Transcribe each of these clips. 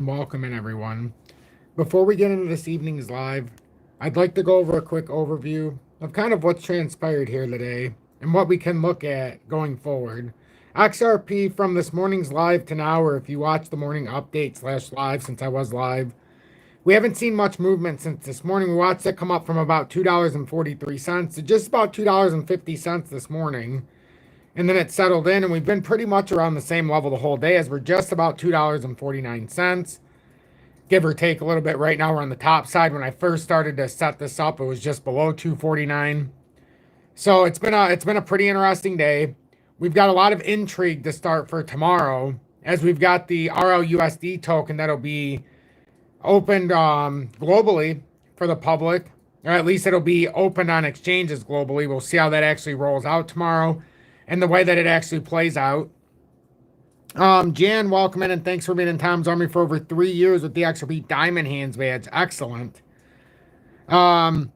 Welcome in, everyone. Before we get into this evening's live, I'd like to go over a quick overview of kind of what's transpired here today and what we can look at going forward. XRP from this morning's live to now, or if you watch the morning update slash live since I was live, we haven't seen much movement since this morning. We watched it come up from about $2.43 to just about $2.50 this morning. And then it settled in, and we've been pretty much around the same level the whole day as we're just about $2.49. Give or take a little bit. Right now we're on the top side. When I first started to set this up, it was just below 249. So it's been a pretty interesting day. We've got a lot of intrigue to start for tomorrow, as we've got the RLUSD token that'll be opened globally for the public, or at least it'll be opened on exchanges globally. We'll see how that actually rolls out tomorrow and the way that it actually plays out. Jan, welcome in, and thanks for being in Tom's Army for over 3 years with the XRP Diamond Hands badge. Excellent. Papa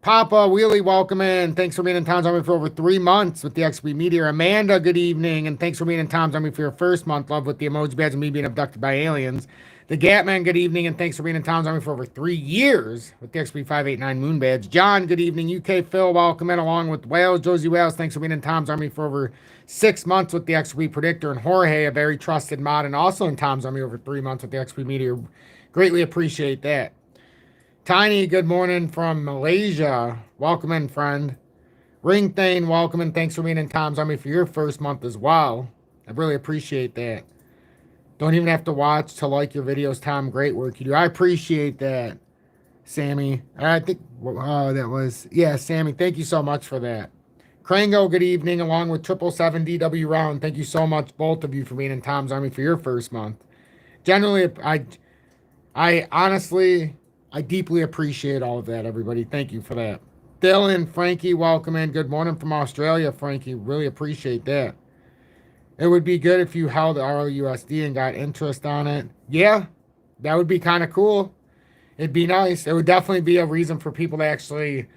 Wheelie, welcome in. Thanks for being in Tom's Army for over 3 months with the XRP Meteor. Amanda, good evening, and thanks for being in Tom's Army for your first month. Love with the emoji badge and me being abducted by aliens. The Gatman, good evening, and thanks for being in Tom's Army for over 3 years with the XP 589 Moon Badge. John, good evening. UK Phil, welcome in along with Wales. Josie Wales, thanks for being in Tom's Army for over 6 months with the XP Predictor. And Jorge, a very trusted mod, and also in Tom's Army over 3 months with the XP Meteor. Greatly appreciate that. Tiny, good morning from Malaysia. Welcome in, friend. Ring Thane, welcome in. Thanks for being in Tom's Army for your first month as well. I really appreciate that. Don't even have to watch to like your videos, Tom. Great work you do. I appreciate that, Sammy. I think, that was, yeah, Sammy. Thank you so much for that. Krango, good evening, along with 777 DW Round. Thank you so much, both of you, for being in Tom's Army for your first month. Generally, I honestly, I deeply appreciate all of that, everybody. Thank you for that. Dylan, Frankie, welcome in. Good morning from Australia, Frankie. Really appreciate that. It would be good if you held RLUSD and got interest on it. Yeah, that would be kind of cool. It'd be nice. It would definitely be a reason for people to actually,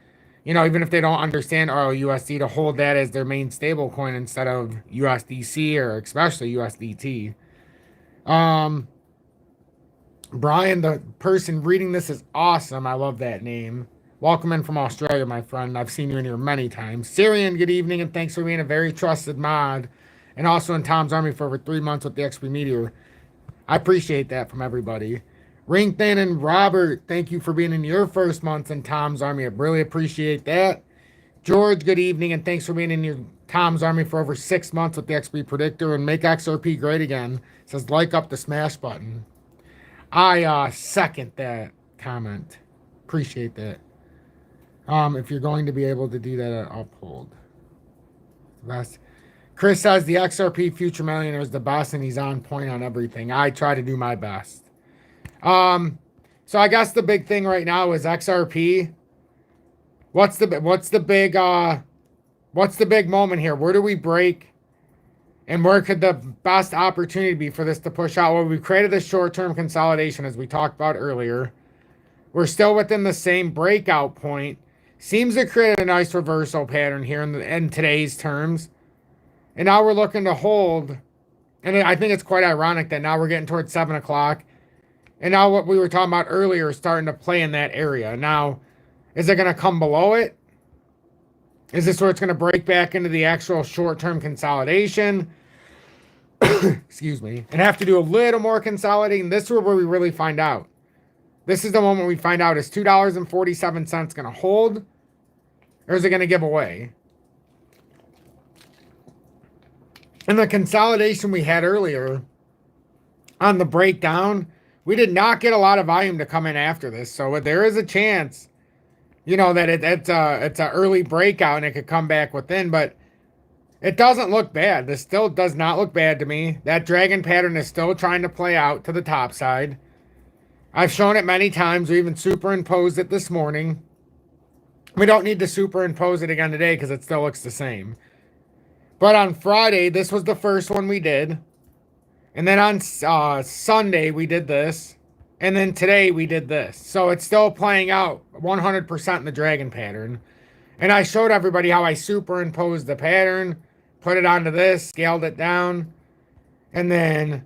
even if they don't understand RLUSD, to hold that as their main stable coin instead of USDC or especially USDT. Brian, the person reading this is awesome. I love that name. Welcome in from Australia, my friend. I've seen you in here many times. Syrian, good evening, and thanks for being a very trusted mod. And also in Tom's Army for over 3 months with the XP Meteor. I appreciate that from everybody. Ring Than and Robert, thank you for being in your first month in Tom's Army. I really appreciate that. George, good evening, and thanks for being in your Tom's Army for over 6 months with the XP Predictor. And make XRP great again. It says like up the smash button. I second that comment. Appreciate that. If you're going to be able to do that, uphold. Best. Chris says the XRP Future Millionaire is the best, and he's on point on everything. I try to do my best. So I guess the big thing right now is XRP. What's the big moment here? Where do we break? And where could the best opportunity be for this to push out? Well, we've created this short-term consolidation, as we talked about earlier. We're still within the same breakout point. Seems to create a nice reversal pattern here in today's terms. And now we're looking to hold. And I think it's quite ironic that now we're getting towards 7 o'clock. And now what we were talking about earlier is starting to play in that area. Now, is it going to come below it? Is this where it's going to break back into the actual short-term consolidation? Excuse me. And have to do a little more consolidating. This is where we really find out. This is the moment we find out. Is $2.47 going to hold? Or is it going to give away? And the consolidation we had earlier on the breakdown, we did not get a lot of volume to come in after this. So there is a chance, that it's an early breakout and it could come back within. But it doesn't look bad. This still does not look bad to me. That dragon pattern is still trying to play out to the top side. I've shown it many times. We even superimposed it this morning. We don't need to superimpose it again today because it still looks the same. But on Friday, this was the first one we did. And then on Sunday, we did this. And then today, we did this. So it's still playing out 100% in the dragon pattern. And I showed everybody how I superimposed the pattern, put it onto this, scaled it down. And then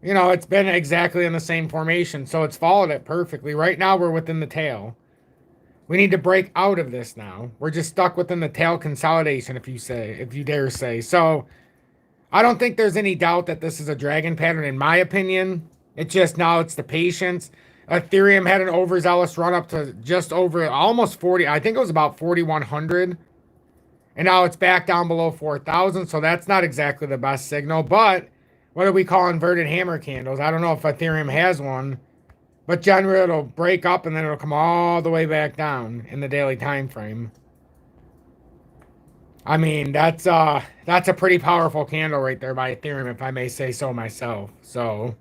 You know, it's been exactly in the same formation, so it's followed it perfectly. Right now, we're within the tail. We need to break out of this now. We're just stuck within the tail consolidation, if you dare say. So I don't think there's any doubt that this is a dragon pattern, in my opinion. It's just now it's the patience. Ethereum had an overzealous run up to just over almost 40. I think it was about 4,100. And now it's back down below 4,000. So that's not exactly the best signal. But what do we call inverted hammer candles? I don't know if Ethereum has one. But generally it'll break up and then it'll come all the way back down in the daily time frame. I mean, that's a pretty powerful candle right there by Ethereum, if I may say so myself. So,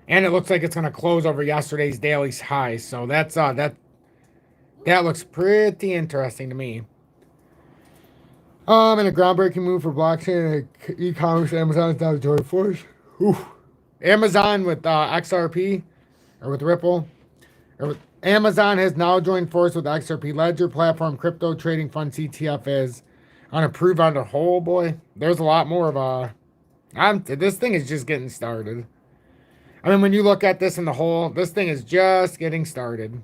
and it looks like it's going to close over yesterday's daily high. So that's that looks pretty interesting to me. And a groundbreaking move for blockchain and e-commerce. Amazon's now joining force. Amazon with XRP or with Ripple. Amazon has now joined force with XRP Ledger platform crypto trading fund CTF is unapproved on the whole. Boy, there's a lot more of this thing is just getting started. I mean, when you look at this in the whole, this thing is just getting started.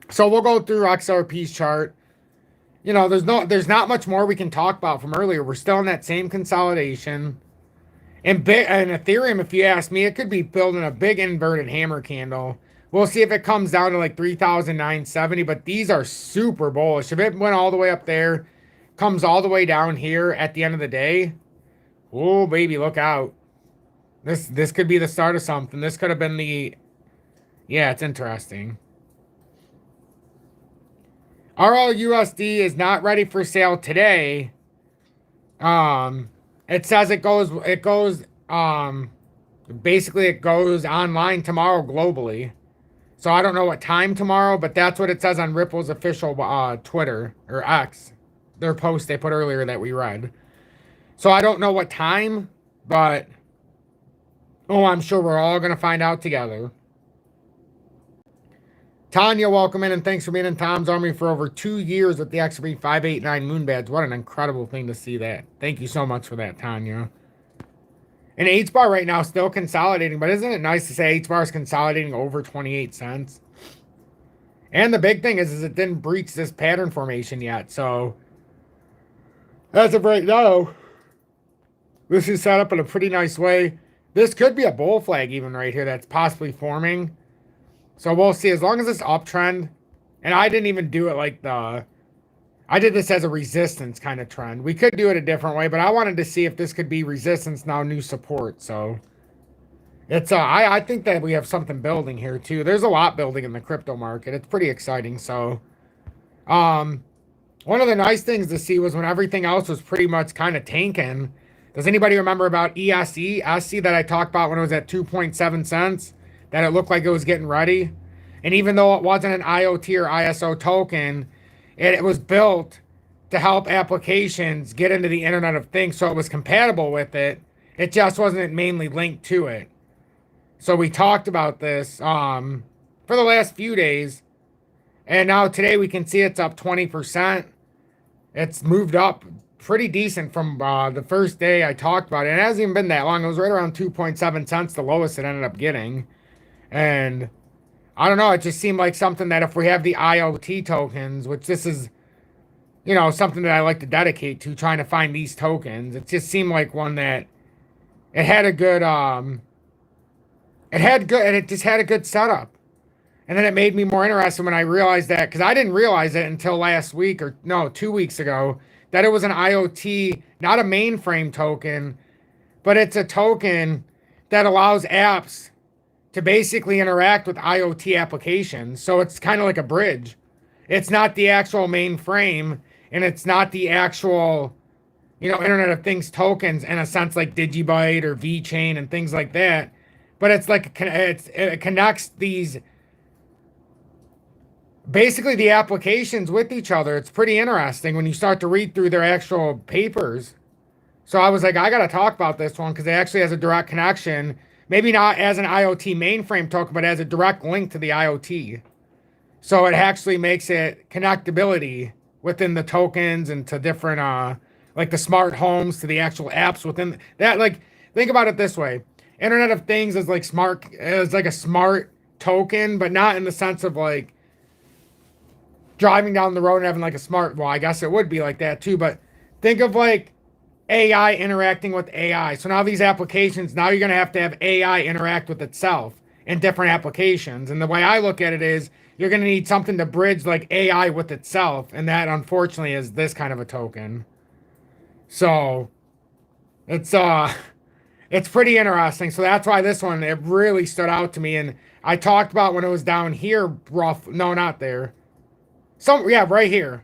So we'll go through XRP's chart. You know, there's not much more we can talk about from earlier. We're still in that same consolidation. And Ethereum, if you ask me, it could be building a big inverted hammer candle. We'll see if it comes down to like 3,970, but these are super bullish. If it went all the way up there, comes all the way down here at the end of the day, oh, baby, look out. This could be the start of something. This could have been yeah, it's interesting. RLUSD is not ready for sale today. It says basically it goes online tomorrow globally. So I don't know what time tomorrow, but that's what it says on Ripple's official Twitter or X, their post they put earlier that we read. So I don't know what time, but I'm sure we're all going to find out together. Tanya, welcome in, and thanks for being in Tom's Army for over 2 years with the XRP 589 Moon Badge. What an incredible thing to see that. Thank you so much for that, Tanya. And HBAR right now still consolidating, but isn't it nice to say HBAR is consolidating over 28 cents? And the big thing is it didn't breach this pattern formation yet. So as of right now, this is set up in a pretty nice way. This could be a bull flag even right here that's possibly forming. So we'll see. As long as this uptrend, and I didn't even do it like I did this as a resistance kind of trend. We could do it a different way, but I wanted to see if this could be resistance now, new support. So it's I think that we have something building here too. There's a lot building in the crypto market. It's pretty exciting. So one of the nice things to see was when everything else was pretty much kind of tanking. Does anybody remember about ESE? ESE that I talked about when it was at 2.7 cents? That it looked like it was getting ready. And even though it wasn't an IoT or ISO token, it was built to help applications get into the Internet of Things, so it was compatible with it. It just wasn't mainly linked to it. So we talked about this for the last few days. And now today we can see it's up 20%. It's moved up pretty decent from the first day I talked about it. And it hasn't even been that long. It was right around 2.7 cents, the lowest it ended up getting. And I don't know, it just seemed like something that if we have the IoT tokens, which this is, you know, something that I like to dedicate to, trying to find these tokens, it just seemed like one that it had a good, it just had a good setup. And then it made me more interested when I realized that, because I didn't realize it until last week, or no, 2 weeks ago, that it was an IoT, not a mainframe token, but it's a token that allows apps to basically interact with IoT applications. So it's kind of like a bridge. It's not the actual mainframe, and it's not the actual, you know, Internet of Things tokens in a sense like Digibyte or VeChain and things like that. But it's like it connects these, basically the applications with each other. It's pretty interesting when you start to read through their actual papers. So I was like, I got to talk about this one because it actually has a direct connection. Maybe not as an IoT mainframe token, but as a direct link to the IoT. So it actually makes it connectability within the tokens and to different, like the smart homes, to the actual apps within that. Like think about it this way. Internet of Things is like a smart token, but not in the sense of like driving down the road and having like a smart, well, I guess it would be like that too, but think of like AI interacting with AI. So now these applications, now you're going to have AI interact with itself in different applications. And the way I look at it is you're going to need something to bridge like AI with itself. And that unfortunately is this kind of a token. So it's pretty interesting. So that's why this one, it really stood out to me. And I talked about when it was down here, no, not there. Yeah, right here.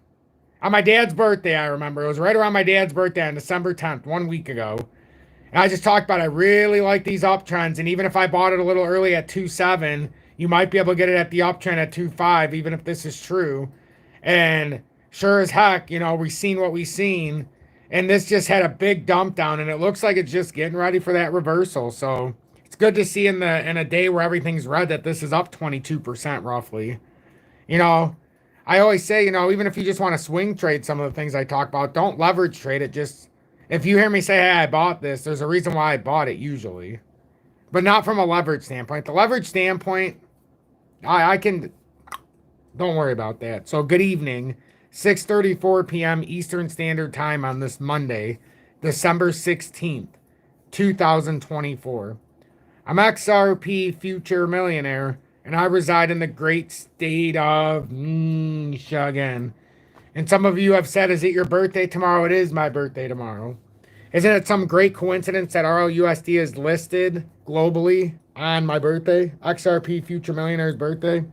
On my dad's birthday, I remember. It was right around my dad's birthday on December 10th, 1 week ago. And I just talked about I really like these uptrends. And even if I bought it a little early at 2.7, you might be able to get it at the uptrend at 2.5, even if this is true. And sure as heck, you know, we've seen what we've seen. And this just had a big dump down. And it looks like it's just getting ready for that reversal. So it's good to see in a day where everything's red that this is up 22% roughly. You know, I always say, you know, even if you just want to swing trade some of the things I talk about, don't leverage trade it. Just, if you hear me say, hey, I bought this, there's a reason why I bought it usually. But not from a leverage standpoint. The leverage standpoint, I can, don't worry about that. So good evening, 6:34 p.m. Eastern Standard Time on this Monday, December 16th, 2024. I'm XRP Future Millionaire, and I reside in the great state of Michigan. And some of you have said, is it your birthday tomorrow? It is my birthday tomorrow. Isn't it some great coincidence that RLUSD is listed globally on my birthday? XRP Future Millionaire's birthday.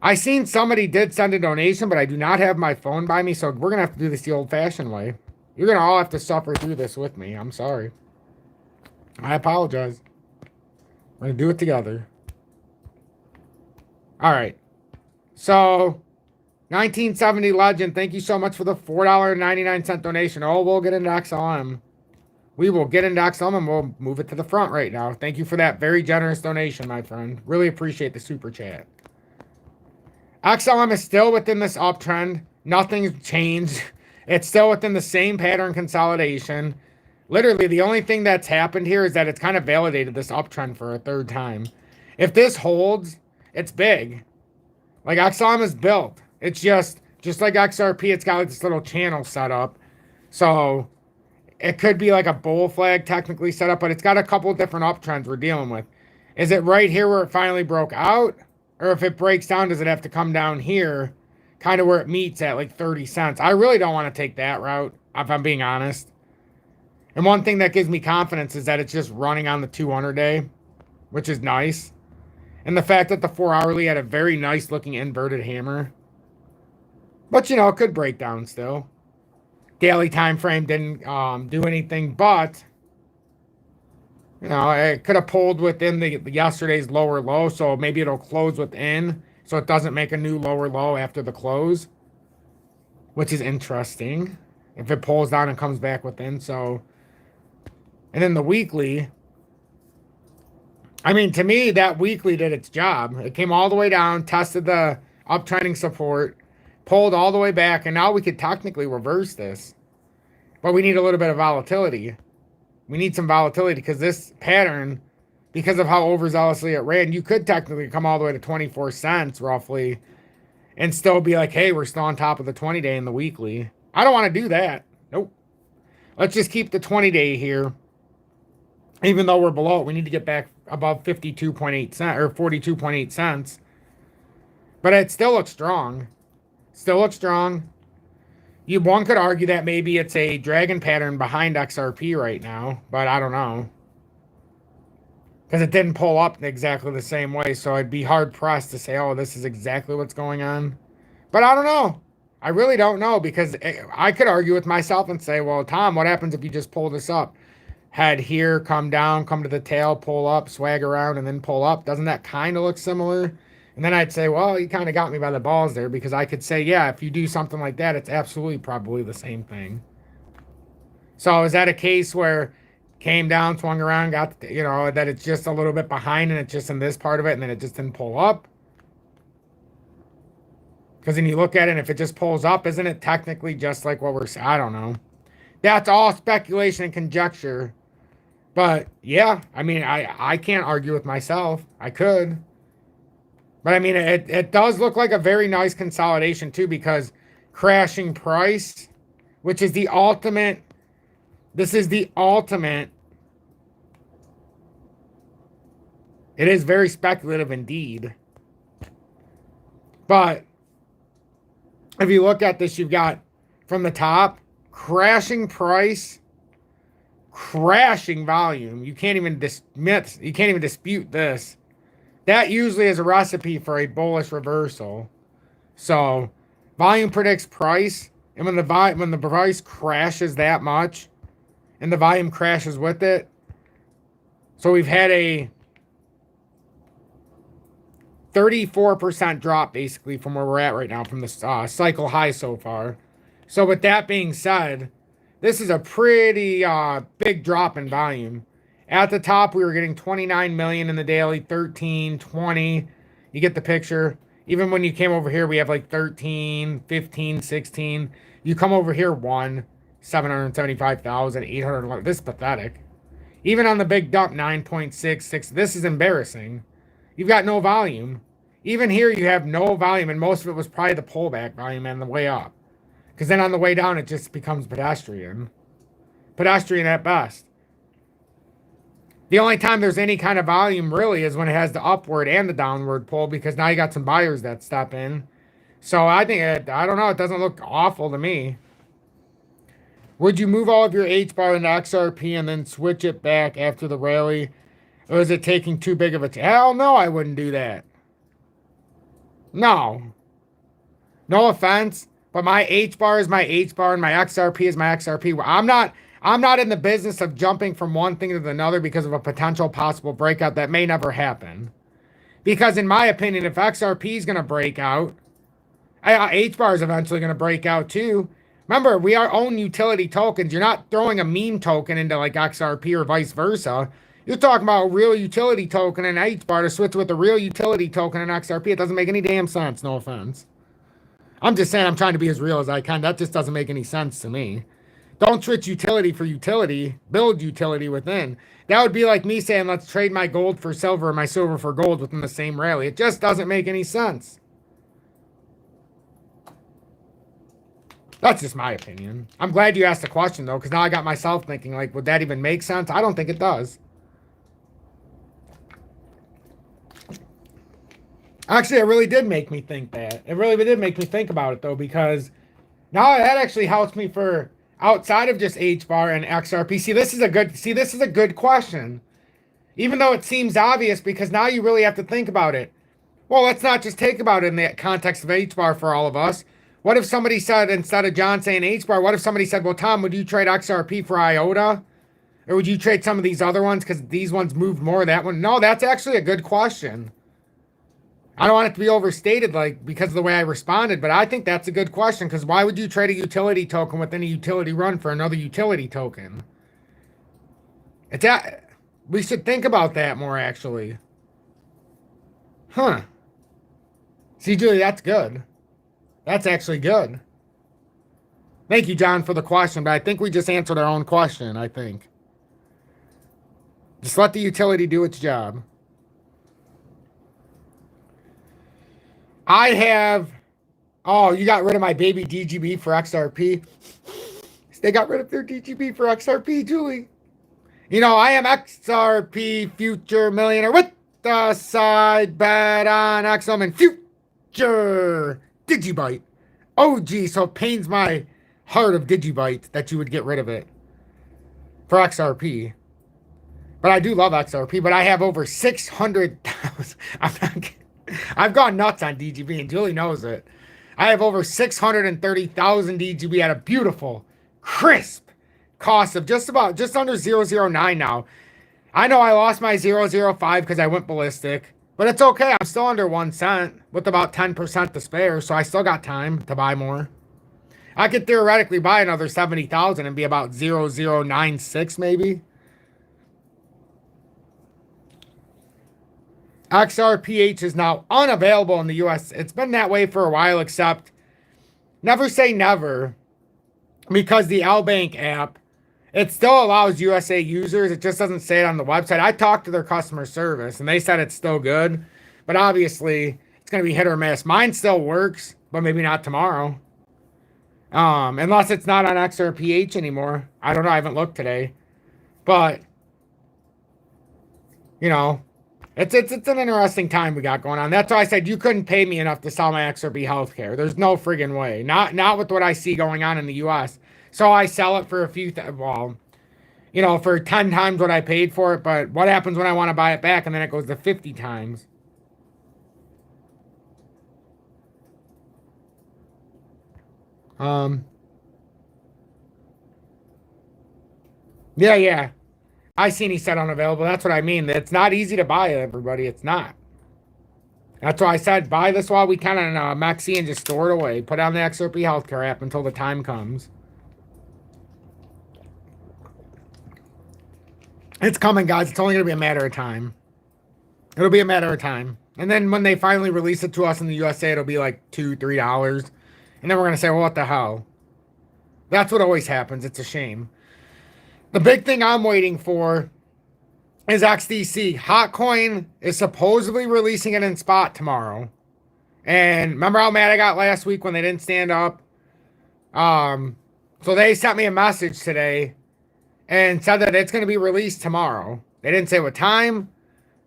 I seen somebody did send a donation, but I do not have my phone by me, so we're going to have to do this the old-fashioned way. You're going to all have to suffer through this with me. I'm sorry. I apologize. We're going to do it together. All right. So, 1970 Legend, thank you so much for the $4.99 donation. Oh, we'll get into XLM. We will get into XLM and we'll move it to the front right now. Thank you for that very generous donation, my friend. Really appreciate the super chat. XLM is still within this uptrend. Nothing's changed. It's still within the same pattern consolidation. Literally, the only thing that's happened here is that it's kind of validated this uptrend for a third time. If this holds, it's big. Like XLM is built. It's just like XRP, it's got like this little channel set up. So it could be like a bull flag technically set up, but it's got a couple of different uptrends we're dealing with. Is it right here where it finally broke out? Or if it breaks down, does it have to come down here? Kind of where it meets at like 30 cents. I really don't want to take that route, if I'm being honest. And one thing that gives me confidence is that it's just running on the 200 day, which is nice. And the fact that the 4 hourly had a very nice looking inverted hammer. But, you know, it could break down still. Daily time frame didn't do anything, but, you know, it could have pulled within the yesterday's lower low, so maybe it'll close within, so it doesn't make a new lower low after the close, which is interesting. If it pulls down and comes back within, so. And then the weekly, I mean, to me, that weekly did its job. It came all the way down, tested the uptrending support, pulled all the way back, and now we could technically reverse this. But we need a little bit of volatility. We need some volatility because this pattern, because of how overzealously it ran, you could technically come all the way to 24 cents roughly and still be like, hey, we're still on top of the 20-day and the weekly. I don't want to do that. Nope. Let's just keep the 20-day here. Even though we're below it, we need to get back above 52.8 cents or 42.8 cents. But it still looks strong. Still looks strong. One could argue that maybe it's a dragon pattern behind XRP right now, but I don't know. Because it didn't pull up exactly the same way, so I'd be hard-pressed to say, oh, this is exactly what's going on. But I don't know. I really don't know, because I could argue with myself and say, well, Tom, what happens if you just pull this up? Head here, come down, come to the tail, pull up, swag around, and then pull up. Doesn't that kind of look similar? And then I'd say, well, you kind of got me by the balls there, because I could say, yeah, if you do something like that, it's absolutely probably the same thing. So is that a case where came down, swung around, got, you know, that it's just a little bit behind and it's just in this part of it and then it just didn't pull up? Because then you look at it and if it just pulls up, isn't it technically just like what we're saying? I don't know. That's all speculation and conjecture. But yeah, I mean, I can't argue with myself. I could. But I mean, it does look like a very nice consolidation too, because crashing price, which is the ultimate, this is the ultimate. It is very speculative indeed. But if you look at this, you've got from the top, crashing price, crashing volume. You can't even dispute this. That usually is a recipe for a bullish reversal. So volume predicts price, and when the price crashes that much, and the volume crashes with it, so we've had a 34% drop basically from where we're at right now from the cycle high so far. So with that being said, this is a pretty big drop in volume. At the top, we were getting 29 million in the daily, 13, 20. You get the picture. Even when you came over here, we have like 13, 15, 16. You come over here, 775,000, 800. This is pathetic. Even on the big dump, 9.66. This is embarrassing. You've got no volume. Even here, you have no volume, and most of it was probably the pullback volume and the way up. Because then on the way down, it just becomes pedestrian. Pedestrian at best. The only time there's any kind of volume really is when it has the upward and the downward pull, because now you got some buyers that step in. So I think, I don't know, it doesn't look awful to me. Would you move all of your HBAR into XRP and then switch it back after the rally? Or is it taking too big of a... Hell no, I wouldn't do that. No. No offense, but my HBAR is my HBAR and my XRP is my XRP. I'm not in the business of jumping from one thing to another because of a potential possible breakout that may never happen. Because in my opinion, if XRP is going to break out, HBAR is eventually going to break out too. Remember, we are own utility tokens. You're not throwing a meme token into like XRP or vice versa. You're talking about a real utility token and HBAR to switch with a real utility token and XRP. It doesn't make any damn sense, no offense. I'm just saying I'm trying to be as real as I can. That just doesn't make any sense to me. Don't switch utility for utility. Build utility within. That would be like me saying, let's trade my gold for silver and my silver for gold within the same rally. It just doesn't make any sense. That's just my opinion. I'm glad you asked the question, though, because now I got myself thinking, like, would that even make sense? I don't think it does. Actually, it really did make me think that. It really did make me think about it, though, because now that actually helps me for outside of just HBAR and XRP. See, this is a good question. Even though it seems obvious, because now you really have to think about it. Well, let's not just take about it in the context of HBAR for all of us. What if somebody said, instead of John saying HBAR, what if somebody said, well, Tom, would you trade XRP for IOTA? Or would you trade some of these other ones because these ones moved more? That one? No, that's actually a good question. I don't want it to be overstated, like, because of the way I responded, but I think that's a good question, because why would you trade a utility token within a utility run for another utility token? We should think about that more, actually. Huh. See, Julie, that's good. That's actually good. Thank you, John, for the question, but I think we just answered our own question, I think. Just let the utility do its job. I have... Oh, you got rid of my baby DGB for XRP? They got rid of their DGB for XRP, Julie. You know, I am XRP future millionaire with the side bet on XM and future Digibyte. Oh, gee, so it pains my heart of Digibyte that you would get rid of it for XRP. But I do love XRP, but I have over 600,000. I've gone nuts on DGB, and Julie knows it. I have over 630,000 DGB at a beautiful, crisp cost of just under 009 now. I know I lost my 005 because I went ballistic, but it's okay. I'm still under 1 cent with about 10% to spare, so I still got time to buy more. I could theoretically buy another 70,000 and be about 0096 maybe. XRPH is now unavailable in the US. It's been that way for a while, except never say never, because the LBank app It still allows USA users. It just doesn't say it on the website. I talked to their customer service and they said it's still good, but obviously it's going to be hit or miss. Mine still works, but maybe not tomorrow. Unless it's not on XRPH anymore. I don't know. I haven't looked today, but you know, it's an interesting time we got going on. That's why I said you couldn't pay me enough to sell my XRP healthcare. There's no friggin' way. Not with what I see going on in the US. So I sell it for a few, well, you know, for 10 times what I paid for it. But what happens when I want to buy it back and then it goes to 50 times? Yeah. I seen he said unavailable. That's what I mean. It's not easy to buy it, everybody. It's not. That's why I said buy this while we can on Maxi and just store it away. Put it on the XRP healthcare app until the time comes. It's coming, guys. It's only going to be a matter of time. It'll be a matter of time. And then when they finally release it to us in the USA, it'll be like $2, $3. And then we're going to say, well, what the hell? That's what always happens. It's a shame. The big thing I'm waiting for is XDC. HOTCOIN is supposedly releasing it in spot tomorrow. And remember how mad I got last week when they didn't stand up? So they sent me a message today and said that it's going to be released tomorrow. They didn't say what time.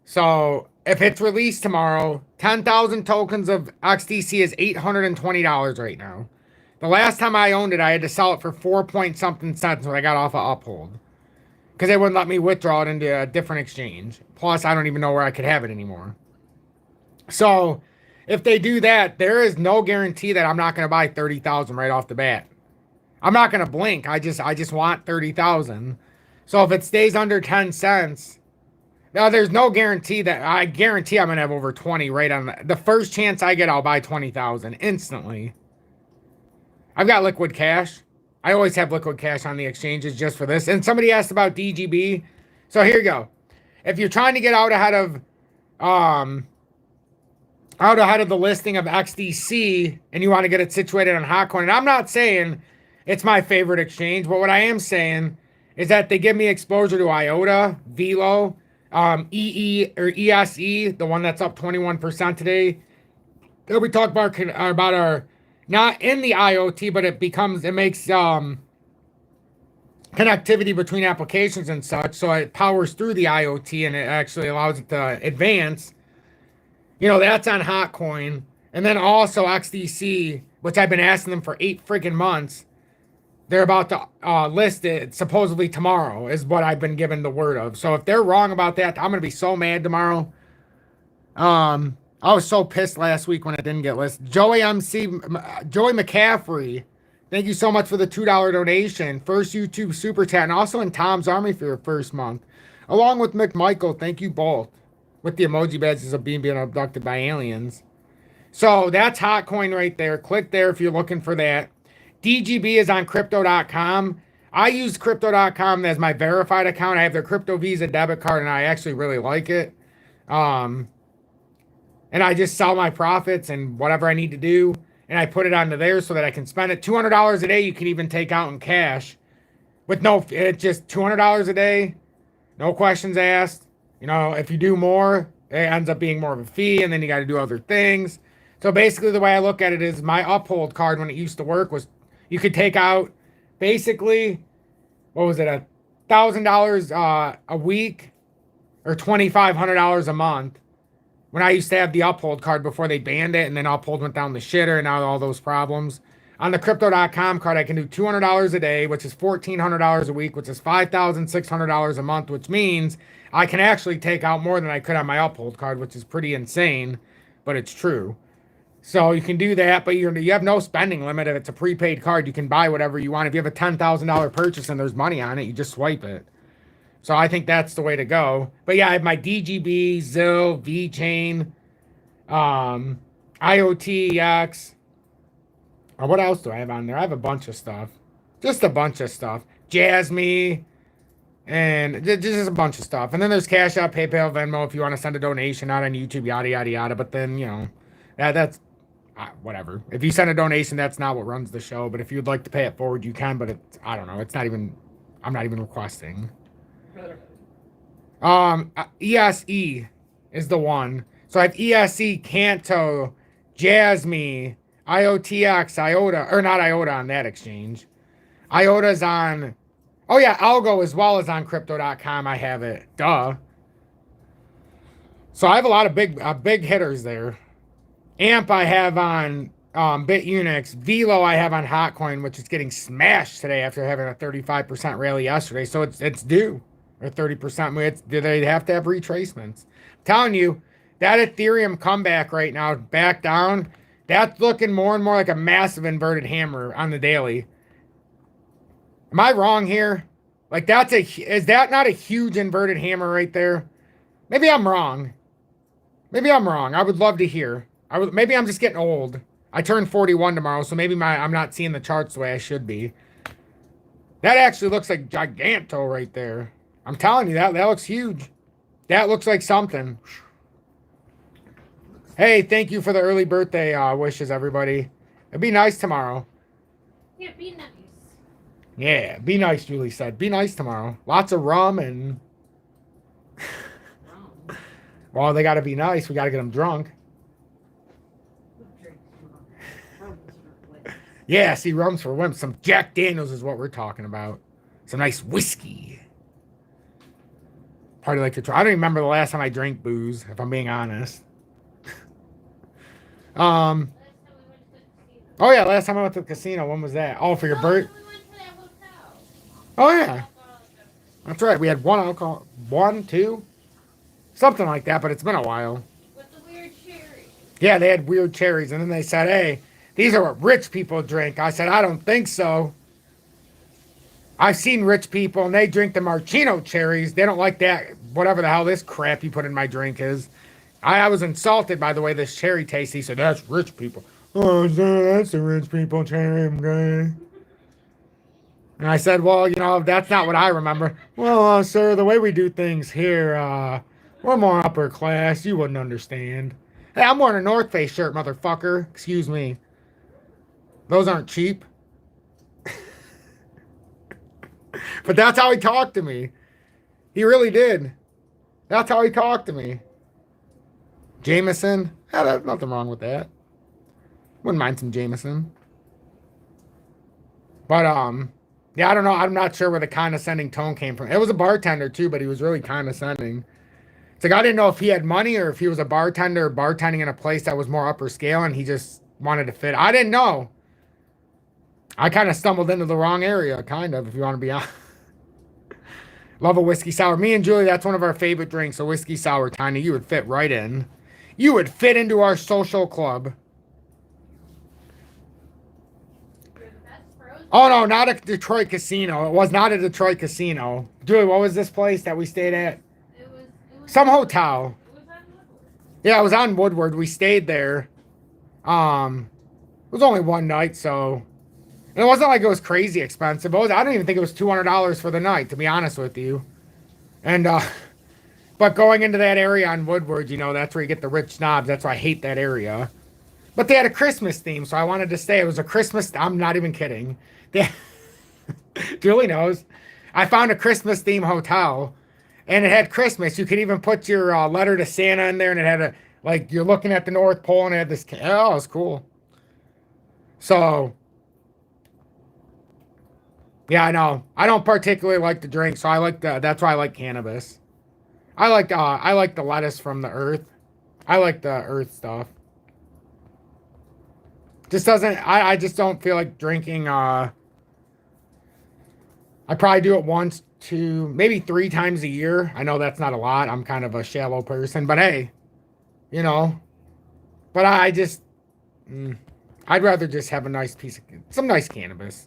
So if it's released tomorrow, 10,000 tokens of XDC is $820 right now. The last time I owned it, I had to sell it for 4 point something cents when I got off of Uphold. Because they wouldn't let me withdraw it into a different exchange. Plus, I don't even know where I could have it anymore. So, if they do that, there is no guarantee that I'm not going to buy 30,000 right off the bat. I'm not going to blink. I just want 30,000. So, if it stays under 10 cents, now there's no guarantee that I guarantee I'm going to have over 20 right on the first chance I get. I'll buy 20,000 instantly. I've got liquid cash. I always have liquid cash on the exchanges just for this. And somebody asked about DGB. So here you go. If you're trying to get out ahead of the listing of XDC and you want to get it situated on HOTCOIN, and I'm not saying it's my favorite exchange, but what I am saying is that they give me exposure to IOTA, VELO, ESE, the one that's up 21% today. Then we talk about our not in the IoT, but it makes connectivity between applications and such. So it powers through the IoT and it actually allows it to advance. You know, that's on HOTCOIN. And then also XDC, which I've been asking them for 8 freaking months. They're about to list it supposedly tomorrow is what I've been given the word of. So if they're wrong about that, I'm going to be so mad tomorrow. I was so pissed last week when it didn't get listed. Joey McCaffrey, thank you so much for the $2 donation. First YouTube Super Chat, and also in Tom's Army for your first month. Along with McMichael, thank you both. With the emoji badges of being abducted by aliens. So that's HOTCOIN right there. Click there if you're looking for that. DGB is on Crypto.com. I use Crypto.com as my verified account. I have their Crypto Visa debit card, and I actually really like it. And I just sell my profits and whatever I need to do, and I put it onto there so that I can spend it. $200 a day you can even take out in cash with it's just $200 a day, no questions asked. You know, if you do more, it ends up being more of a fee, and then you got to do other things. So basically the way I look at it is my Uphold card when it used to work was you could take out basically, what was it, $1,000 a week or $2,500 a month. When I used to have the Uphold card before they banned it, and then Uphold went down the shitter and now all those problems. On the Crypto.com card, I can do $200 a day, which is $1,400 a week, which is $5,600 a month, which means I can actually take out more than I could on my Uphold card, which is pretty insane, but it's true. So you can do that, but you have no spending limit. If it's a prepaid card, you can buy whatever you want. If you have a $10,000 purchase and there's money on it, you just swipe it. So I think that's the way to go. But yeah, I have my DGB, ZIL, VChain, IoTX. What else do I have on there? I have a bunch of stuff. Just a bunch of stuff. Jasmy. And just a bunch of stuff. And then there's Cash App, PayPal, Venmo if you want to send a donation out on YouTube, yada, yada, yada. But then, you know, that's whatever. If you send a donation, that's not what runs the show. But if you'd like to pay it forward, you can. But I don't know. It's not even I'm not even requesting. ESE is the one. So I have ESE, Canto, Jasmy, IOTX, IOTA, or not IOTA on that exchange. IOTA's on, oh yeah, Algo as well as on Crypto.com. I have it. Duh. So I have a lot of big hitters there. AMP I have on BITUNIX. VELO I have on HOTCOIN, which is getting smashed today after having a 35% rally yesterday. So it's due. Or 30%. Do they have to have retracements? I'm telling you, that Ethereum comeback right now, back down, that's looking more and more like a massive inverted hammer on the daily. Am I wrong here? Like is that not a huge inverted hammer right there? Maybe I'm wrong. Maybe I'm wrong. I would love to hear. Maybe I'm just getting old. I turn 41 tomorrow, so maybe I'm not seeing the charts the way I should be. That actually looks like Giganto right there. I'm telling you, that looks huge. That looks like something. Hey, thank you for the early birthday wishes, everybody. It'd be nice tomorrow. Yeah, be nice. Yeah, be nice, Julie said. Be nice tomorrow. Lots of rum and... Well, they got to be nice. We got to get them drunk. Yeah, see, rum's for wimps. Some Jack Daniels is what we're talking about. Some nice whiskey. Party like to try. I don't even remember the last time I drank booze, if I'm being honest. Oh yeah, last time I went to the casino. When was that? Oh, for your birthday? Oh yeah. That's right. We had one alcohol. 1, 2? Something like that, but it's been a while. With the weird cherries. Yeah, they had weird cherries, and then they said, hey, these are what rich people drink. I said, I don't think so. I've seen rich people, and they drink the Marchino cherries. They don't like that, whatever the hell this crap you put in my drink is. I was insulted by the way this cherry tastes. He said, that's rich people. Oh, sir, that's the rich people cherry. Okay. And I said, well, that's not what I remember. Well, sir, the way we do things here, we're more upper class. You wouldn't understand. Hey, I'm wearing a North Face shirt, motherfucker. Excuse me. Those aren't cheap. But that's how he talked to me. He really did. That's how he talked to me. Jameson? Yeah, there's nothing wrong with that. Wouldn't mind some Jameson. But, yeah, I don't know. I'm not sure where the condescending tone came from. It was a bartender, too, but he was really condescending. It's like, I didn't know if he had money or if he was a bartender bartending in a place that was more upper scale and he just wanted to fit. I didn't know. I kind of stumbled into the wrong area, kind of, if you want to be honest. Love a whiskey sour. Me and Julie, that's one of our favorite drinks, a whiskey sour, Tiny. You would fit right in. You would fit into our social club. Oh, no, not a Detroit casino. It was not a Detroit casino. Julie, what was this place that we stayed at? It was some hotel. It was on Woodward. Yeah, it was on Woodward. We stayed there. It was only one night, so... And it wasn't like it was crazy expensive. I don't even think it was $200 for the night, to be honest with you. And, but going into that area on Woodward, that's where you get the rich snobs. That's why I hate that area. But they had a Christmas theme, so I wanted to stay. It was a Christmas... I'm not even kidding. Julie knows. I found a Christmas theme hotel, and it had Christmas. You could even put your letter to Santa in there, and it had you're looking at the North Pole, and it had this... Oh, it was cool. So... Yeah, I know. I don't particularly like to drink, so that's why I like cannabis. I like the lettuce from the earth. I like the earth stuff. Just doesn't, I just don't feel like drinking, I probably do it once, 2, maybe 3 times a year. I know that's not a lot. I'm kind of a shallow person, but hey, but I just, I'd rather just have a nice some nice cannabis.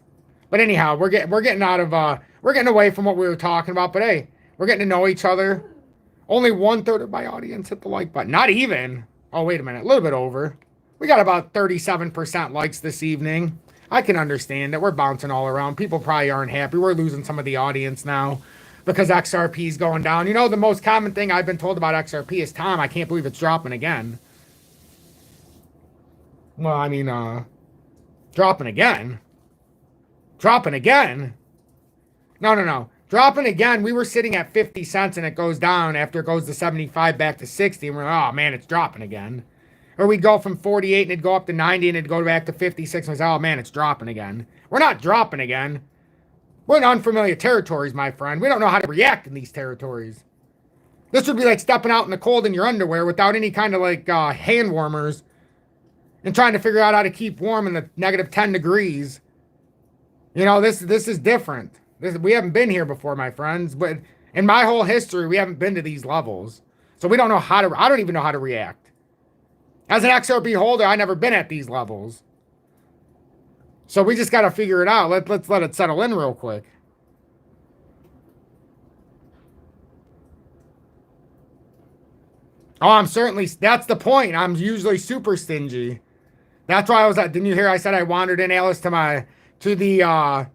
But anyhow, we're getting away from what we were talking about. But hey, we're getting to know each other. Only 1/3 of my audience hit the like button. Not even. Oh, wait a minute. A little bit over. We got about 37% likes this evening. I can understand that we're bouncing all around. People probably aren't happy. We're losing some of the audience now because XRP is going down. The most common thing I've been told about XRP is, Tom, I can't believe it's dropping again. Well, I mean, dropping again. Dropping again? No. Dropping again. We were sitting at 50 cents and it goes down after it goes to 75 back to 60. And we're like, oh man, it's dropping again. Or we go from 48 and it'd go up to 90 and it'd go back to 56 and we say, oh man, it's dropping again. We're not dropping again. We're in unfamiliar territories, my friend. We don't know how to react in these territories. This would be like stepping out in the cold in your underwear without any kind of like hand warmers and trying to figure out how to keep warm in the negative 10 degrees. You know, this is different. We haven't been here before, my friends. But in my whole history, we haven't been to these levels. So we don't know how to, I don't even know how to react. As an XRP holder, I've never been at these levels. So we just got to figure it out. Let's let it settle in real quick. Oh, I'm certainly, that's the point. I'm usually super stingy. That's why I was at, didn't you hear I said I wandered in, Alice, to the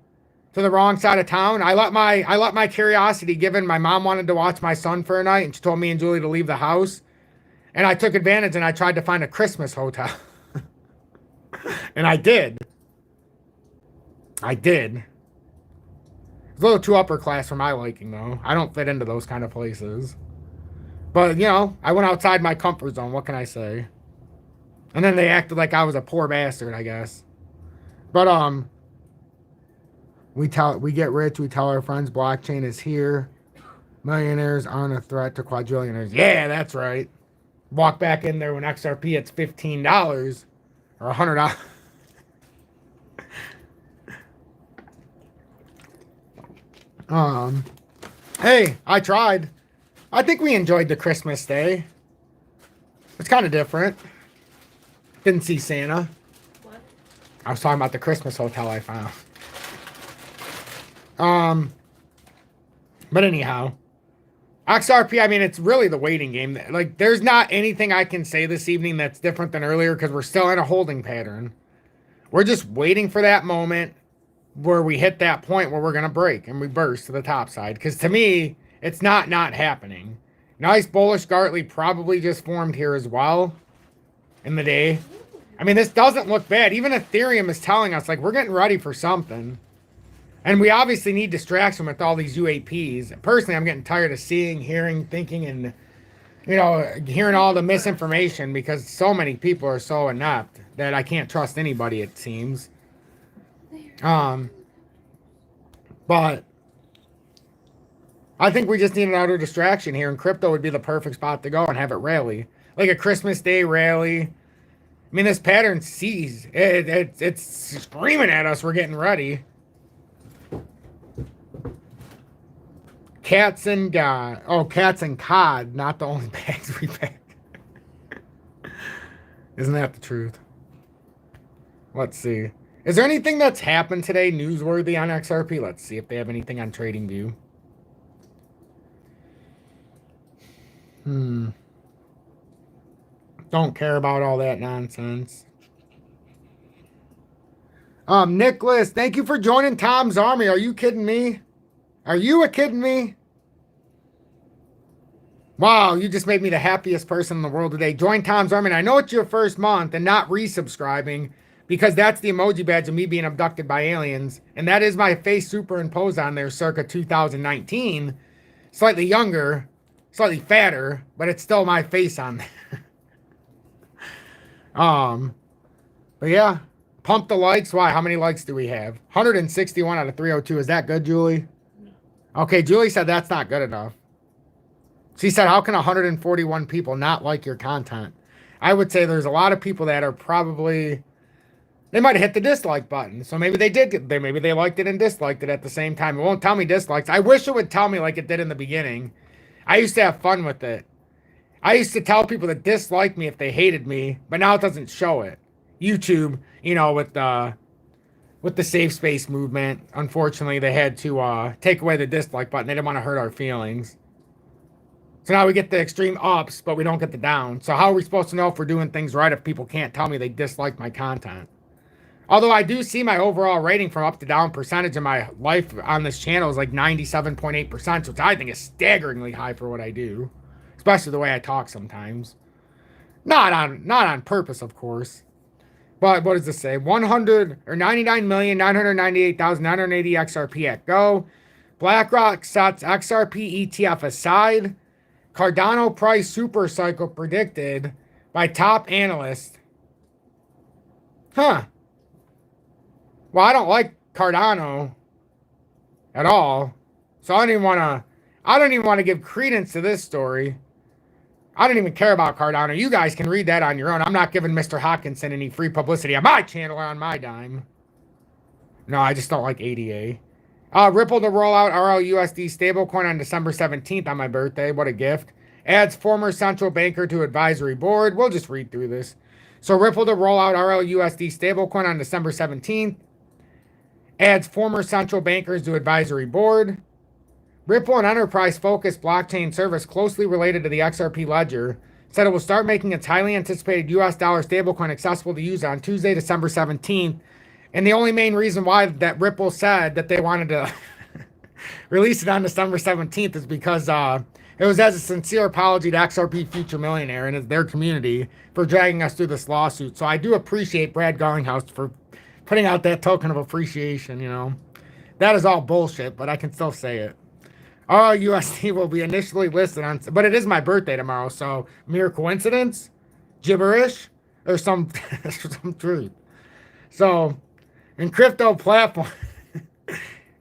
wrong side of town? I let my curiosity, given my mom wanted to watch my son for a night and she told me and Julie to leave the house. And I took advantage and I tried to find a Christmas hotel. And I did. It's a little too upper class for my liking, though. I don't fit into those kind of places. But, you know, I went outside my comfort zone. What can I say? And then they acted like I was a poor bastard, I guess. But, we get rich. We tell our friends blockchain is here. Millionaires aren't a threat to quadrillionaires. Yeah, that's right. Walk back in there when XRP it's $15 or $100. Hey, I tried. I think we enjoyed the Christmas day. It's kind of different. Didn't see Santa. What? I was talking about the Christmas hotel I found. But anyhow, XRP, I mean, it's really the waiting game. Like, there's not anything I can say this evening that's different than earlier because we're still in a holding pattern. We're just waiting for that moment where we hit that point where we're going to break and we burst to the top side. Because to me, it's not happening. Nice bullish Gartley probably just formed here as well in the day. I mean, this doesn't look bad. Even Ethereum is telling us, like, we're getting ready for something. And we obviously need distraction with all these UAPs. Personally, I'm getting tired of seeing, hearing, thinking, and, you know, hearing all the misinformation because so many people are so inept that I can't trust anybody, it seems. But I think we just need an outer distraction here, and crypto would be the perfect spot to go and have it rally. Like a Christmas Day rally. I mean, this pattern sees. It's screaming at us we're getting ready. Cats and cod, not the only bags we pack. Isn't that the truth? Let's see. Is there anything that's happened today newsworthy on XRP? Let's see if they have anything on TradingView. Don't care about all that nonsense. Nicholas, thank you for joining Tom's Army. Are you kidding me? Are you kidding me? Wow, you just made me the happiest person in the world today. Join Tom's Army. And I know it's your first month and not resubscribing because that's the emoji badge of me being abducted by aliens. And that is my face superimposed on there circa 2019. Slightly younger, slightly fatter, but it's still my face on there. But yeah, pump the likes. Why? How many likes do we have? 161 out of 302. Is that good, Julie? Okay, Julie said that's not good enough. She said, how can 141 people not like your content? I would say there's a lot of people that are probably, they might have hit the dislike button. So maybe they did, maybe they liked it and disliked it at the same time. It won't tell me dislikes. I wish it would tell me like it did in the beginning. I used to have fun with it. I used to tell people that disliked me if they hated me, but now it doesn't show it. YouTube, you know, with the safe space movement, unfortunately, they had to take away the dislike button. They didn't want to hurt our feelings. So now we get the extreme ups, but we don't get the downs. So how are we supposed to know if we're doing things right if people can't tell me they dislike my content? Although I do see my overall rating from up to down percentage in my life on this channel is like 97.8%, which I think is staggeringly high for what I do. Especially the way I talk sometimes. Not on purpose, of course. But what does this say? 99,998,980 XRP at go. BlackRock sets XRP ETF aside. Cardano price super cycle predicted by top analysts. Huh. Well, I don't like Cardano at all. So I don't even want to give credence to this story. I don't even care about Cardano. You guys can read that on your own. I'm not giving Mr. Hawkinson any free publicity on my channel or on my dime. No, I just don't like ADA. Ripple to roll out RLUSD stablecoin on December 17th on my birthday. What a gift. Adds former central banker to advisory board. We'll just read through this. So Ripple to roll out RLUSD stablecoin on December 17th. Adds former central bankers to advisory board. Ripple, an enterprise-focused blockchain service closely related to the XRP ledger, said it will start making its highly anticipated US dollar stablecoin accessible to use on Tuesday, December 17th. And the only main reason why that Ripple said that they wanted to release it on December 17th is because it was as a sincere apology to XRP Future Millionaire and their community for dragging us through this lawsuit. So I do appreciate Brad Garlinghouse for putting out that token of appreciation, you know. That is all bullshit, but I can still say it. RLUSD will be initially listed on, but it is my birthday tomorrow, so mere coincidence, gibberish, or some truth. So, in crypto platform,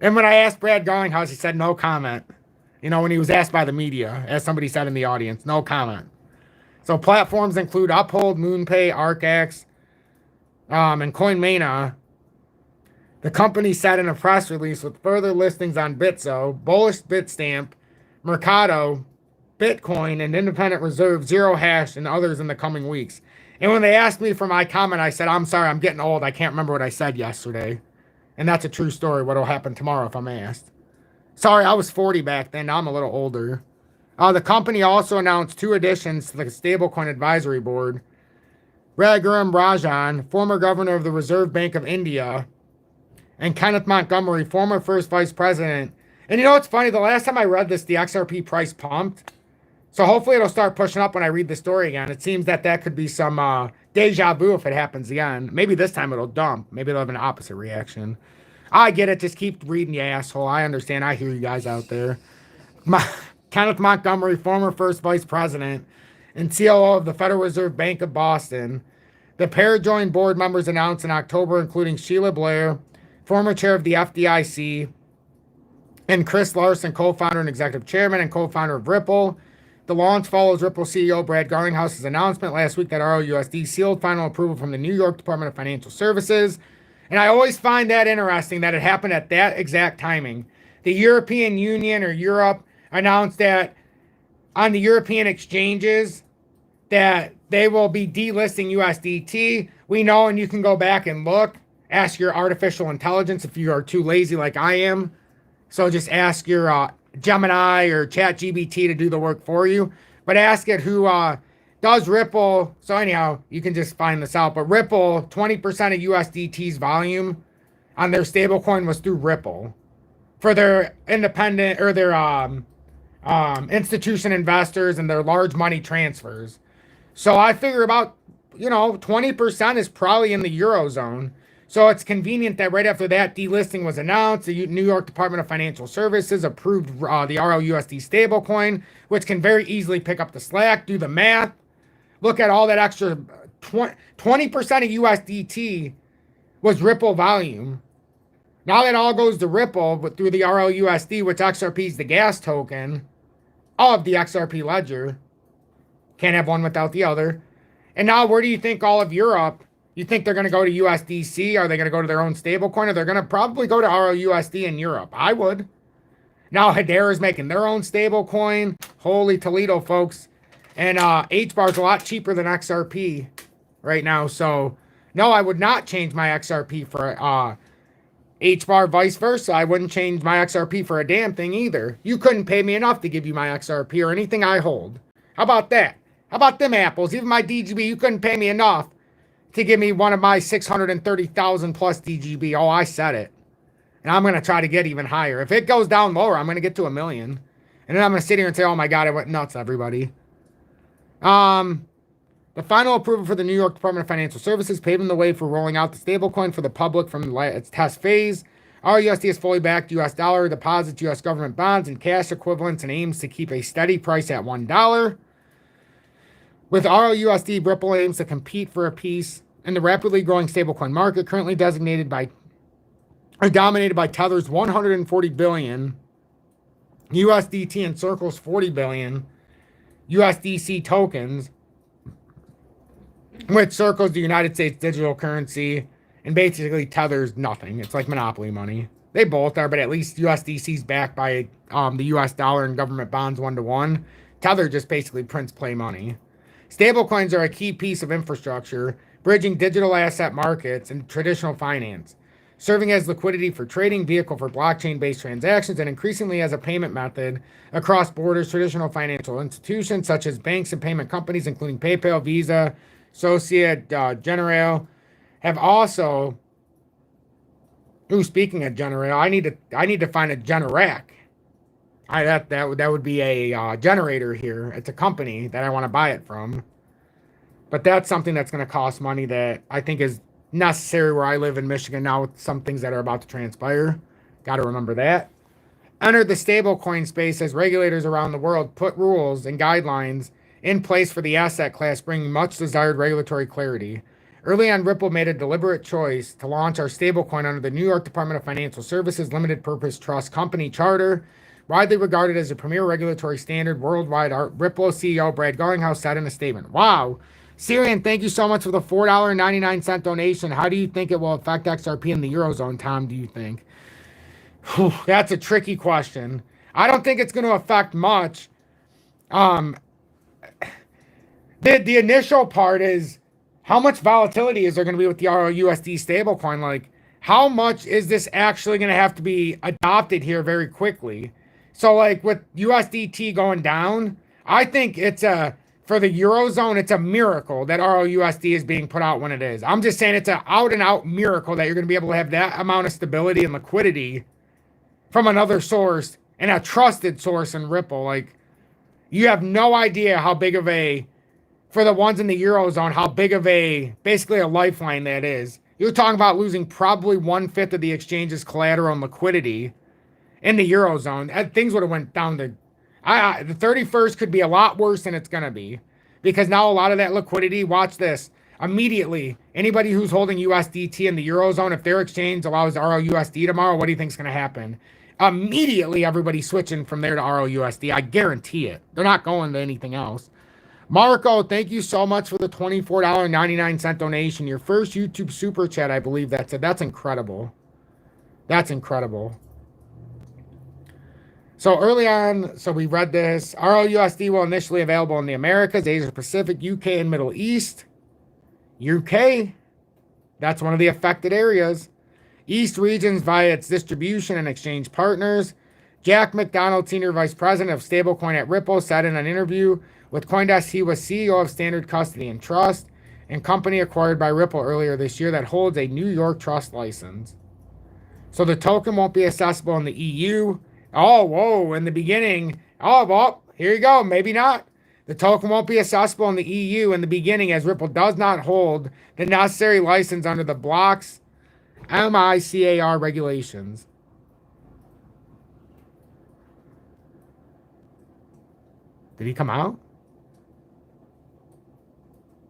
and when I asked Brad Garlinghouse, he said no comment. You know, when he was asked by the media, as somebody said in the audience, no comment. So platforms include Uphold, MoonPay, ArcX, and CoinMania. The company said in a press release with further listings on Bitso, Bullish Bitstamp, Mercado, Bitcoin, and Independent Reserve, Zero Hash, and others in the coming weeks. And when they asked me for my comment, I said, I'm sorry, I'm getting old. I can't remember what I said yesterday. And that's a true story, what will happen tomorrow if I'm asked. Sorry, I was 40 back then. Now I'm a little older. The company also announced 2 additions to the stablecoin advisory board. Raghuram Rajan, former governor of the Reserve Bank of India, and Kenneth Montgomery, former first vice president. And you know what's funny? The last time I read this, the XRP price pumped. So hopefully it'll start pushing up when I read the story again. It seems that could be some deja vu if it happens again. Maybe this time it'll dump. Maybe they'll have an opposite reaction. I get it. Just keep reading, you asshole. I understand. I hear you guys out there. Kenneth Montgomery, former first vice president and COO of the Federal Reserve Bank of Boston. The pair joined board members announced in October, including Sheila Blair, former chair of the FDIC, and Chris Larson, co-founder and executive chairman and co-founder of Ripple. The launch follows Ripple CEO Brad Garlinghouse's announcement last week that RLUSD sealed final approval from the New York Department of Financial Services. And I always find that interesting that it happened at that exact timing. The European Union or Europe announced that on the European exchanges that they will be delisting USDT. We know, and you can go back and look. Ask your artificial intelligence if you are too lazy like I am. So just ask your Gemini or ChatGPT to do the work for you. But ask it who does Ripple. So anyhow, you can just find this out. But Ripple, 20% of USDT's volume on their stablecoin was through Ripple for their independent or their institution investors and their large money transfers. So I figure about, 20% is probably in the Eurozone. So it's convenient that right after that delisting was announced, the New York Department of Financial Services approved the RLUSD stablecoin, which can very easily pick up the slack, do the math. Look at all that extra 20% of USDT was Ripple volume. Now that all goes to Ripple, but through the RLUSD, which XRP is the gas token of the XRP ledger. Can't have one without the other. And now where do you think all of Europe, you think they're going to go to USDC? Are they going to go to their own stablecoin? Or they're going to probably go to RLUSD in Europe? I would. Now Hedera is making their own stablecoin. Holy Toledo, folks. And HBAR is a lot cheaper than XRP right now. So, no, I would not change my XRP for HBAR, vice versa. I wouldn't change my XRP for a damn thing either. You couldn't pay me enough to give you my XRP or anything I hold. How about that? How about them apples? Even my DGB, you couldn't pay me enough to give me one of my 630,000 plus DGB. Oh, I said it. And I'm going to try to get even higher. If it goes down lower, I'm going to get to 1 million. And then I'm going to sit here and say, oh my God, I went nuts, everybody. The final approval for the New York Department of Financial Services paving the way for rolling out the stablecoin for the public from its test phase. RLUSD is fully backed US dollar, deposits US government bonds and cash equivalents, and aims to keep a steady price at $1. With RLUSD, Ripple aims to compete for a piece in the rapidly growing stablecoin market, currently dominated by Tether's 140 billion, USDT and Circle's 40 billion USDC tokens, which Circle's the United States digital currency, and basically Tether's nothing. It's like monopoly money. They both are, but at least USDC's backed by the US dollar and government bonds 1-to-1. Tether just basically prints play money. Stablecoins are a key piece of infrastructure, bridging digital asset markets and traditional finance, serving as liquidity for trading, vehicle for blockchain-based transactions, and increasingly as a payment method across borders. Traditional financial institutions such as banks and payment companies, including PayPal, Visa, Societe Generale, have also. Ooh, speaking of Generale, I need to find a Generac. That would be a generator here. It's a company that I want to buy it from. But that's something that's going to cost money that I think is necessary where I live in Michigan now with some things that are about to transpire. Got to remember that. Enter the stablecoin space as regulators around the world put rules and guidelines in place for the asset class, bringing much desired regulatory clarity. Early on, Ripple made a deliberate choice to launch our stablecoin under the New York Department of Financial Services Limited Purpose Trust Company Charter, widely regarded as a premier regulatory standard worldwide. Our Ripple CEO Brad Garlinghouse said in a statement. Wow. Syrian, thank you so much for the $4.99 donation. How do you think it will affect XRP in the Eurozone, Tom, do you think? Whew, that's a tricky question. I don't think it's going to affect much. The initial part is, how much volatility is there going to be with the RLUSD stablecoin? Like, how much is this actually going to have to be adopted here very quickly? So, like, with USDT going down, I think for the Eurozone, it's a miracle that RLUSD is being put out when it is. I'm just saying it's an out-and-out miracle that you're going to be able to have that amount of stability and liquidity from another source and a trusted source in Ripple. Like, you have no idea how big of for the ones in the Eurozone, how big of basically a lifeline that is. You're talking about losing probably 1/5 of the exchange's collateral and liquidity in the Eurozone. Things would have went down to, the 31st could be a lot worse than it's going to be, because now a lot of that liquidity, watch this, immediately, anybody who's holding USDT in the Eurozone, if their exchange allows RLUSD tomorrow, what do you think is going to happen? Immediately, everybody's switching from there to RLUSD. I guarantee it. They're not going to anything else. Marco, thank you so much for the $24.99 donation. Your first YouTube super chat, I believe that's it. That's incredible. That's incredible. So early on, so we read this. RLUSD will initially available in the Americas, Asia Pacific, UK, and Middle East. UK, that's one of the affected areas. East regions via its distribution and exchange partners. Jack McDonald, Senior Vice President of Stablecoin at Ripple, said in an interview with CoinDesk he was CEO of Standard Custody and Trust, and company acquired by Ripple earlier this year that holds a New York trust license. So the token won't be accessible in the EU. Oh, whoa, in the beginning. Oh, well, here you go. Maybe not. The token won't be accessible in the EU in the beginning, as Ripple does not hold the necessary license under the bloc's MICAR regulations. Did he come out?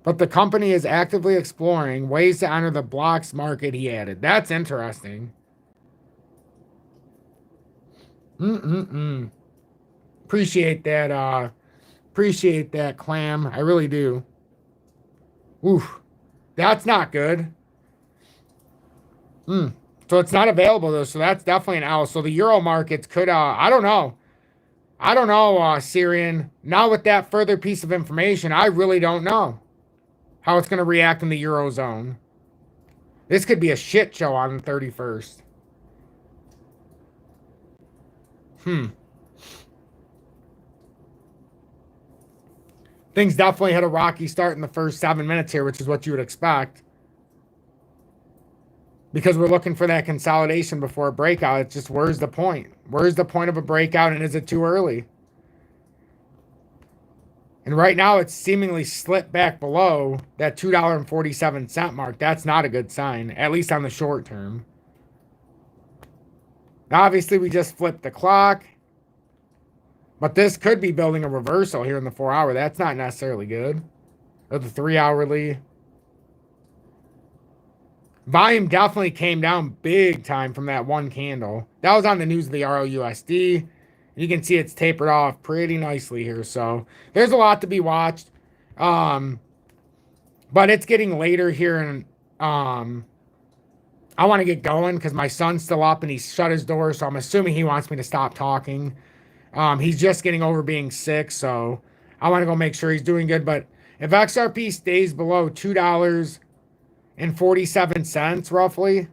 But the company is actively exploring ways to enter the blocks market, he added. That's interesting. Appreciate that, Clam. I really do. Oof. That's not good. So it's not available, though, so that's definitely an L. So the Euro markets could, I don't know. Syrian. Now with that further piece of information, I really don't know how it's going to react in the Eurozone. This could be a shit show on the 31st. Things definitely had a rocky start in the first 7 minutes here, which is what you would expect. Because we're looking for that consolidation before a breakout. It's just, where's the point? Where's the point of a breakout, and is it too early? And right now, it's seemingly slipped back below that $2.47 mark. That's not a good sign, at least on the short term. Obviously, we just flipped the clock. But this could be building a reversal here in the 4 hour. That's not necessarily good. Or the 3 hourly. Volume definitely came down big time from that one candle. That was on the news of the RLUSD. You can see it's tapered off pretty nicely here. So there's a lot to be watched. But it's getting later here, and I want to get going because my son's still up and he's shut his door. So I'm assuming he wants me to stop talking. He's just getting over being sick, so I want to go make sure he's doing good. But if XRP stays below $2.47 roughly,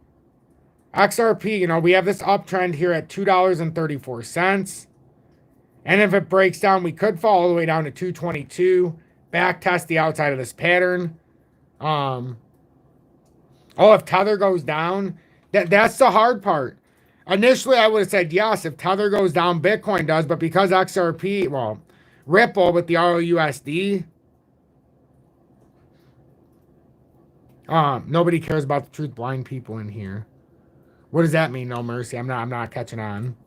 XRP, we have this uptrend here at $2.34. And if it breaks down, we could fall all the way down to 222, back test the outside of this pattern. If Tether goes down, that's the hard part. Initially, I would have said yes if Tether goes down, Bitcoin does, but because XRP, Ripple with the RLUSD, nobody cares about the truth. Blind people in here. What does that mean? No mercy. I'm not catching on.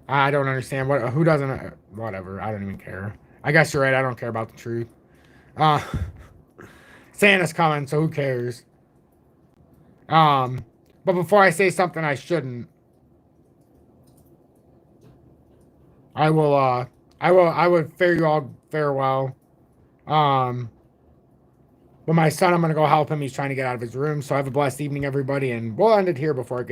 I don't understand. Who doesn't? Whatever. I don't even care. I guess you're right. I don't care about the truth. Santa's coming, so who cares? But before I say something I shouldn't, I would fare you all farewell. But my son, I'm gonna go help him. He's trying to get out of his room. So have a blessed evening, everybody, and we'll end it here before it gets